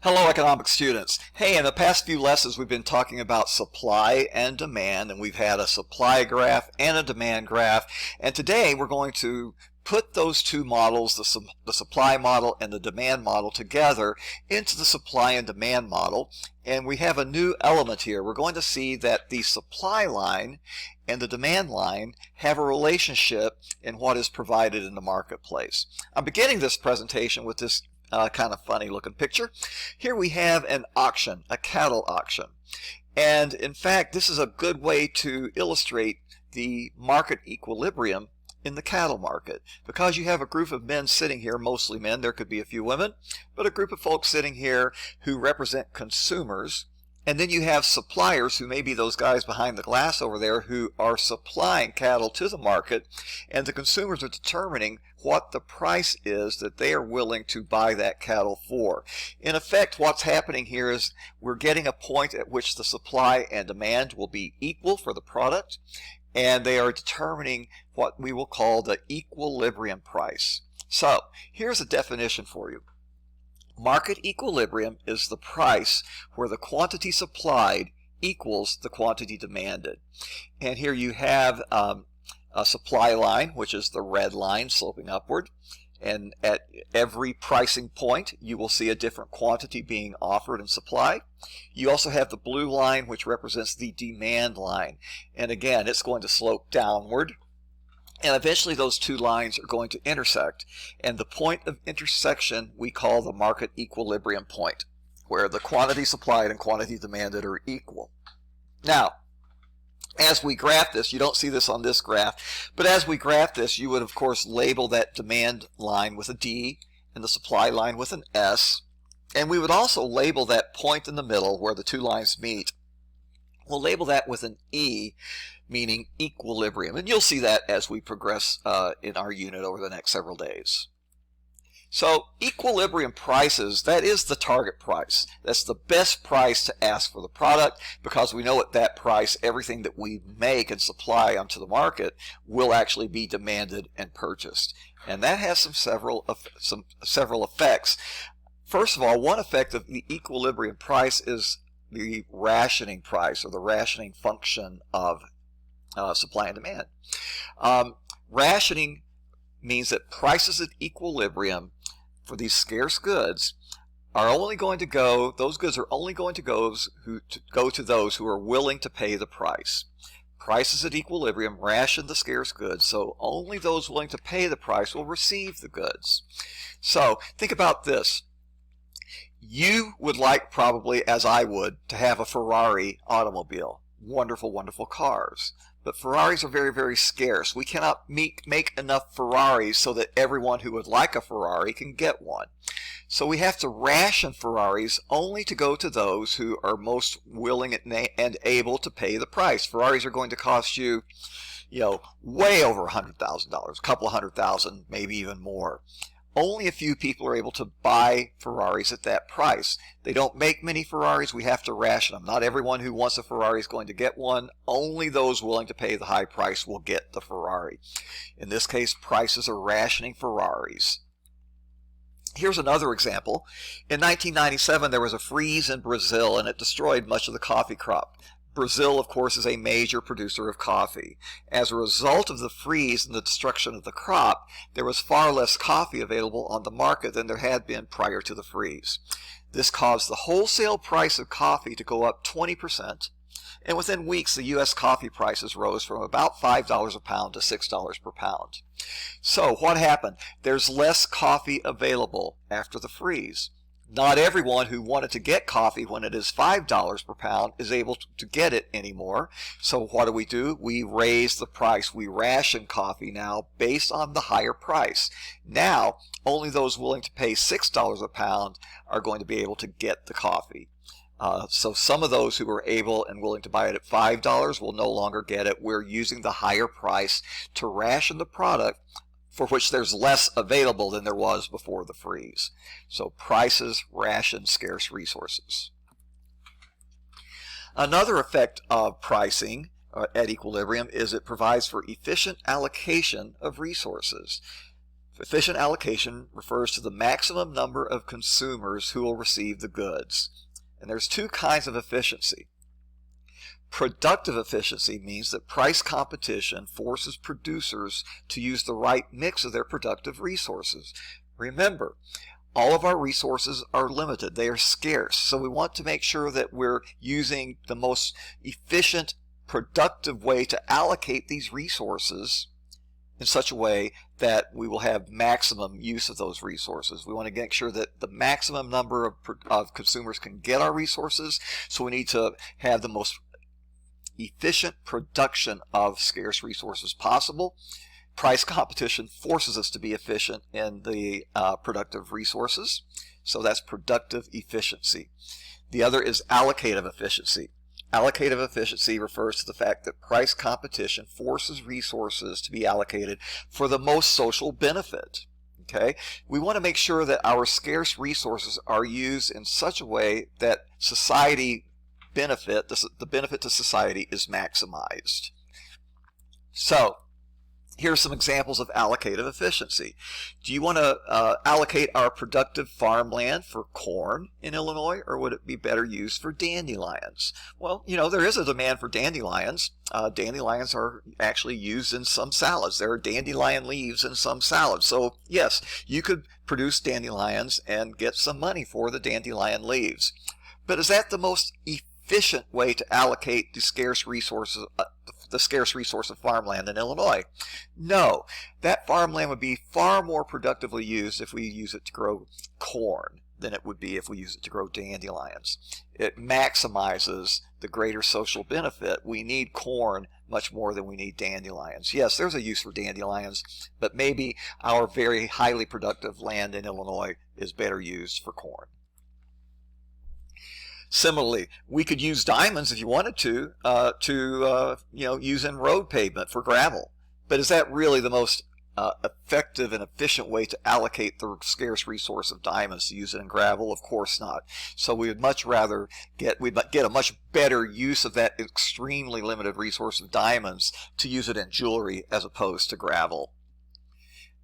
Hello, economics students. Hey, in the past few lessons we've been talking about supply and demand, and we've had a supply graph and a demand graph, and today we're going to put those two models, the supply model and the demand model, together into the supply and demand model. And we have a new element here. We're going to see that the supply line and the demand line have a relationship in what is provided in the marketplace. I'm beginning this presentation with this kind of funny looking picture. Here we have an auction, a cattle auction. And in fact, this is a good way to illustrate the market equilibrium in the cattle market, because you have a group of men sitting here, mostly men, there could be a few women, but a group of folks sitting here who represent consumers. And then you have suppliers, who may be those guys behind the glass over there, who are supplying cattle to the market, and the consumers are determining what the price is that they are willing to buy that cattle for. In effect, what's happening here is we're getting a point at which the supply and demand will be equal for the product, and they are determining what we will call the equilibrium price. So here's a definition for you. Market equilibrium is the price where the quantity supplied equals the quantity demanded. And here you have a supply line, which is the red line sloping upward. And at every pricing point, you will see a different quantity being offered and supplied. You also have the blue line, which represents the demand line. And again, it's going to slope downward. And eventually those two lines are going to intersect. And the point of intersection we call the market equilibrium point, where the quantity supplied and quantity demanded are equal. Now, as we graph this, you don't see this on this graph, but as we graph this, you would of course label that demand line with a D and the supply line with an S. And we would also label that point in the middle where the two lines meet. We'll label that with an E, meaning equilibrium. And you'll see that as we progress in our unit over the next several days. So equilibrium prices, that is the target price. That's the best price to ask for the product, because we know at that price everything that we make and supply onto the market will actually be demanded and purchased. And that has several effects. First of all, one effect of the equilibrium price is the rationing price, or the rationing function of supply and demand. Rationing means that prices at equilibrium for these scarce goods are only going to go, those goods are only going to go to those who are willing to pay the price. Prices at equilibrium ration the scarce goods, so only those willing to pay the price will receive the goods. So think about this. You would like, probably as I would, to have a Ferrari automobile. Wonderful, wonderful cars. But Ferraris are very, very scarce. We cannot make enough Ferraris so that everyone who would like a Ferrari can get one. So we have to ration Ferraris only to go to those who are most willing and able to pay the price. Ferraris are going to cost you, way over $100,000, a couple of $100,000, maybe even more. Only a few people are able to buy Ferraris at that price. They don't make many Ferraris. We have to ration them. Not everyone who wants a Ferrari is going to get one. Only those willing to pay the high price will get the Ferrari. In this case, prices are rationing Ferraris. Here's another example. In 1997, there was a freeze in Brazil, and it destroyed much of the coffee crop. Brazil, of course, is a major producer of coffee. As a result of the freeze and the destruction of the crop, there was far less coffee available on the market than there had been prior to the freeze. This caused the wholesale price of coffee to go up 20%, and within weeks the U.S. coffee prices rose from about $5 a pound to $6 per pound. So what happened? There's less coffee available after the freeze. Not everyone who wanted to get coffee when it is $5 per pound is able to get it anymore. So what do? We raise the price. We ration coffee now based on the higher price. Now, only those willing to pay $6 a pound are going to be able to get the coffee. So some of those who are able and willing to buy it at $5 will no longer get it. We're using the higher price to ration the product, for which there's less available than there was before the freeze. So prices ration scarce resources. Another effect of pricing at equilibrium is it provides for efficient allocation of resources. Efficient allocation refers to the maximum number of consumers who will receive the goods. And there's two kinds of efficiency. Productive efficiency means that price competition forces producers to use the right mix of their productive resources. Remember, all of our resources are limited. They are scarce. So we want to make sure that we're using the most efficient, productive way to allocate these resources in such a way that we will have maximum use of those resources. We want to make sure that the maximum number of consumers can get our resources, so we need to have the most efficient production of scarce resources possible. Price competition forces us to be efficient in the productive resources, so that's productive efficiency. The other is allocative efficiency. Allocative efficiency refers to the fact that price competition forces resources to be allocated for the most social benefit. Okay? We want to make sure that our scarce resources are used in such a way that society benefit, the benefit to society is maximized. So, here are some examples of allocative efficiency. Do you want to allocate our productive farmland for corn in Illinois, or would it be better used for dandelions? Well, you know, there is a demand for dandelions. Dandelions are actually used in some salads. There are dandelion leaves in some salads. So, yes, you could produce dandelions and get some money for the dandelion leaves. But is that the most efficient way to allocate the scarce resources, the scarce resource of farmland in Illinois? No, that farmland would be far more productively used if we use it to grow corn than it would be if we use it to grow dandelions. It maximizes the greater social benefit. We need corn much more than we need dandelions. Yes, there's a use for dandelions, but maybe our very highly productive land in Illinois is better used for corn. Similarly, we could use diamonds if you wanted to use in road pavement for gravel. But is that really the most effective and efficient way to allocate the scarce resource of diamonds, to use it in gravel? Of course not. So we would much rather get a much better use of that extremely limited resource of diamonds to use it in jewelry as opposed to gravel.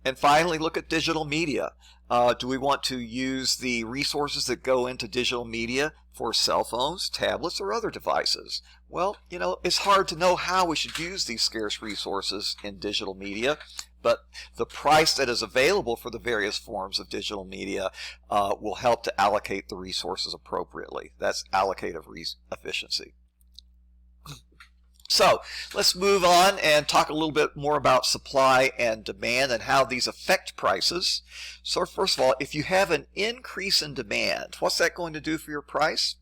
And finally, look at digital media. Do we want to use the resources that go into digital media for cell phones, tablets, or other devices? Well, you know, it's hard to know how we should use these scarce resources in digital media, but the price that is available for the various forms of digital media will help to allocate the resources appropriately. That's allocative efficiency. So let's move on and talk a little bit more about supply and demand and how these affect prices. So first of all, if you have an increase in demand, what's that going to do for your price?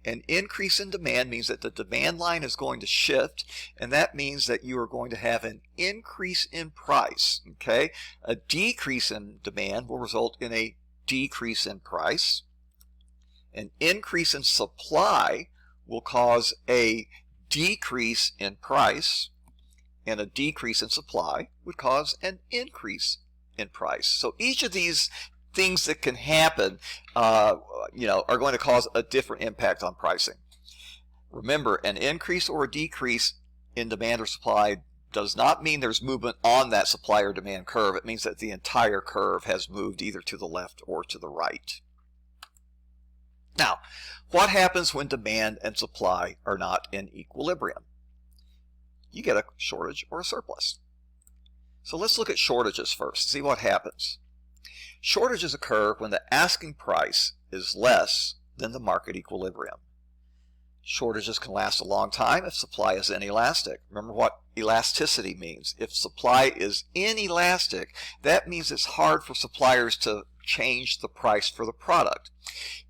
An increase in demand means that the demand line is going to shift, and that means that you are going to have an increase in price. Okay? A decrease in demand will result in a decrease in price. An increase in supply will cause a decrease in price, and a decrease in supply would cause an increase in price. So each of these things that can happen are going to cause a different impact on pricing. Remember, an increase or a decrease in demand or supply does not mean there's movement on that supply or demand curve. It means that the entire curve has moved either to the left or to the right. Now, what happens when demand and supply are not in equilibrium? You get a shortage or a surplus. So let's look at shortages first, see what happens. Shortages occur when the asking price is less than the market equilibrium. Shortages can last a long time if supply is inelastic. Remember what elasticity means. If supply is inelastic, that means it's hard for suppliers to change the price for the product.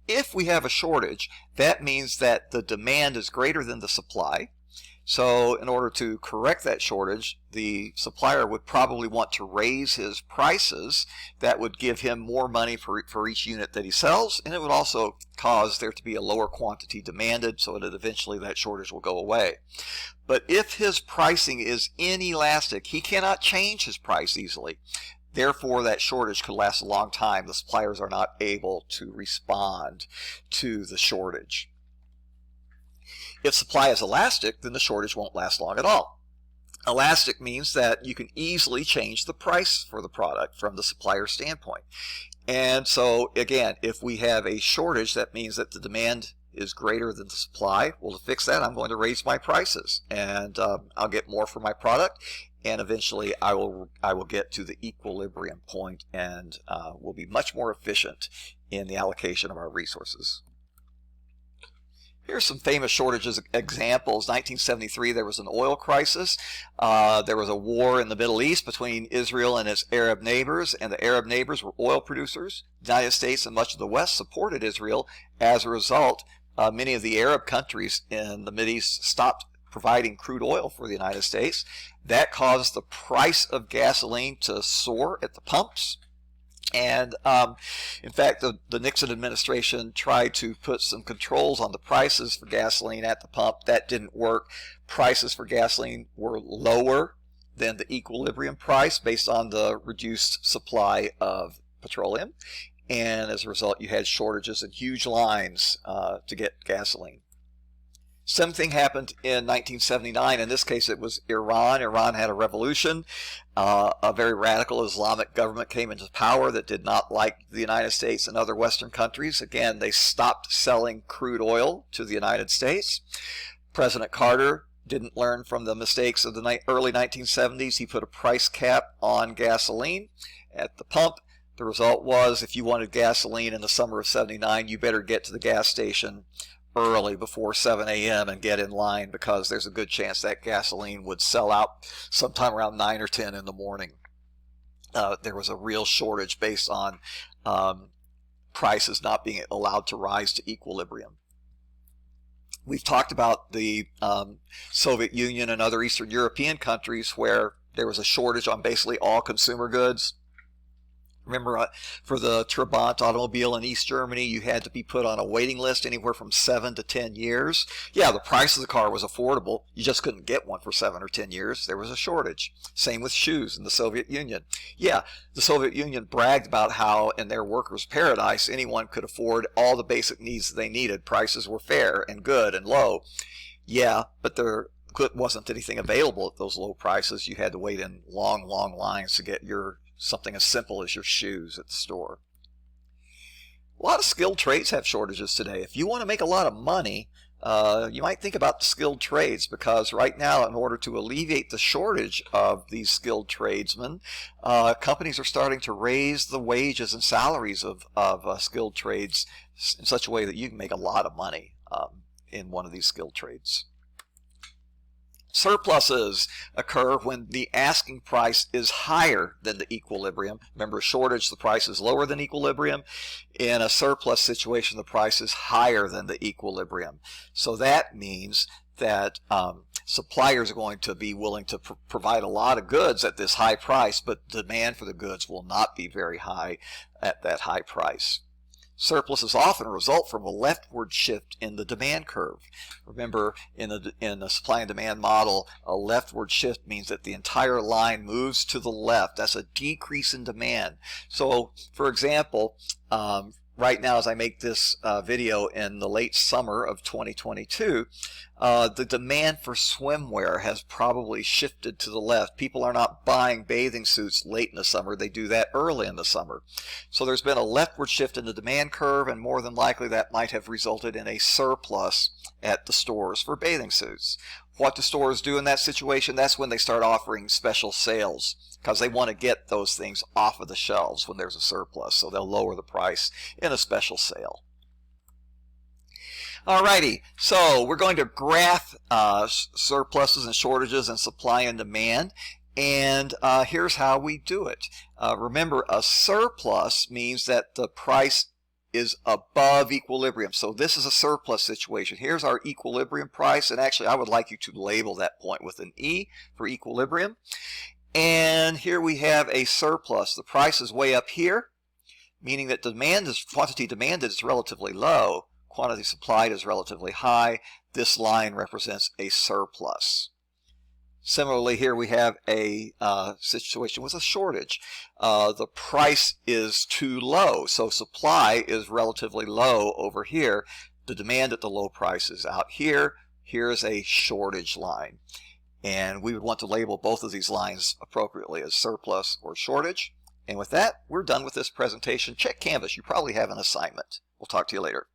If we have a shortage, that means that the demand is greater than the supply. So in order to correct that shortage, the supplier would probably want to raise his prices. That would give him more money for each unit that he sells, and it would also cause there to be a lower quantity demanded, so that eventually that shortage will go away. But if his pricing is inelastic, he cannot change his price easily. Therefore, that shortage could last a long time. The suppliers are not able to respond to the shortage. If supply is elastic, then the shortage won't last long at all. Elastic means that you can easily change the price for the product from the supplier standpoint. And so again, if we have a shortage, that means that the demand is greater than the supply. Well, to fix that, I'm going to raise my prices, and I'll get more for my product, and eventually I will get to the equilibrium point, and will be much more efficient in the allocation of our resources. Here's some famous shortages examples. 1973, there was an oil crisis. There was a war in the Middle East between Israel and its Arab neighbors, and the Arab neighbors were oil producers. The United States and much of the West supported Israel. As a result, many of the Arab countries in the Middle East stopped providing crude oil for the United States. That caused the price of gasoline to soar at the pumps. And in fact, the Nixon administration tried to put some controls on the prices for gasoline at the pump. That didn't work. Prices for gasoline were lower than the equilibrium price based on the reduced supply of petroleum. And as a result, you had shortages and huge lines to get gasoline. Same thing happened in 1979. In this case, it was Iran. Iran had a revolution. A very radical Islamic government came into power that did not like the United States and other Western countries. Again, they stopped selling crude oil to the United States. President Carter didn't learn from the mistakes of the early 1970s. He put a price cap on gasoline at the pump. The result was, if you wanted gasoline in the summer of '79, you better get to the gas station early, before 7 a.m. and get in line, because there's a good chance that gasoline would sell out sometime around 9 or 10 in the morning. There was a real shortage based on prices not being allowed to rise to equilibrium. We've talked about the Soviet Union and other Eastern European countries where there was a shortage on basically all consumer goods. Remember, for the Trabant automobile in East Germany, you had to be put on a waiting list anywhere from 7 to 10 years. Yeah, the price of the car was affordable. You just couldn't get one for 7 or 10 years. There was a shortage. Same with shoes in the Soviet Union. Yeah, the Soviet Union bragged about how in their workers' paradise, anyone could afford all the basic needs that they needed. Prices were fair and good and low. Yeah, but there wasn't anything available at those low prices. You had to wait in long, long lines to get something as simple as your shoes at the store. A lot of skilled trades have shortages today. If you want to make a lot of money, you might think about the skilled trades, because right now, in order to alleviate the shortage of these skilled tradesmen, companies are starting to raise the wages and salaries of skilled trades in such a way that you can make a lot of money in one of these skilled trades. Surpluses occur when the asking price is higher than the equilibrium. Remember, a shortage, the price is lower than equilibrium. In a surplus situation, the price is higher than the equilibrium. So that means that suppliers are going to be willing to provide a lot of goods at this high price, but demand for the goods will not be very high at that high price. Surpluses often result from a leftward shift in the demand curve. Remember, in the supply and demand model, a leftward shift means that the entire line moves to the left. That's a decrease in demand. So, for example, right now as I make this video in the late summer of 2022, the demand for swimwear has probably shifted to the left. People are not buying bathing suits late in the summer. They do that early in the summer. So there's been a leftward shift in the demand curve, and more than likely that might have resulted in a surplus at the stores for bathing suits. What do stores do in that situation? That's when they start offering special sales, because they want to get those things off of the shelves when there's a surplus. So they'll lower the price in a special sale. Alrighty, so we're going to graph surpluses and shortages and supply and demand, and here's how we do it. Remember, a surplus means that the price is above equilibrium. So this is a surplus situation. Here's our equilibrium price, and actually I would like you to label that point with an E for equilibrium. And here we have a surplus. The price is way up here, meaning that quantity demanded is relatively low. Quantity supplied is relatively high. This line represents a surplus. Similarly, here we have a situation with a shortage. The price is too low, so supply is relatively low over here. The demand at the low price is out here. Here's a shortage line. And we would want to label both of these lines appropriately as surplus or shortage. And with that, we're done with this presentation. Check Canvas. You probably have an assignment. We'll talk to you later.